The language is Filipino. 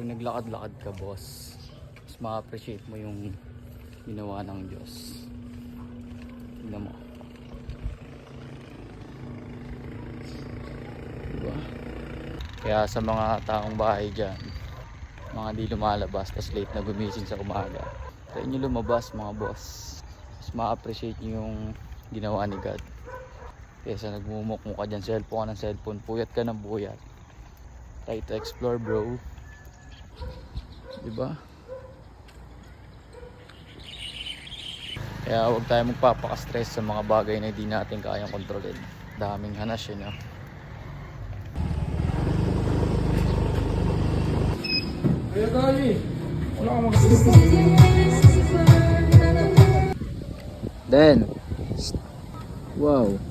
pag naglakad-lakad ka, boss, mas ma-appreciate mo yung ginawa ng Diyos. Tingnan mo. Diba? Kaya sa mga taong bahay dyan, mga di lumalabas, tas late na gumising sa umaga, try nyo lumabas mga boss. Mas ma-appreciate nyo yung ginawa ni God. Kesa nagmumukmo ka dyan, cellphone ka ng cellphone, puyat ka ng puyat. Try to explore, bro. Diba? Kaya huwag tayo magpapaka-stress sa mga bagay na hindi natin kayang kontrolin. Daming hanas yun, no? Kaya tayo eh. Wala kang Then, wow.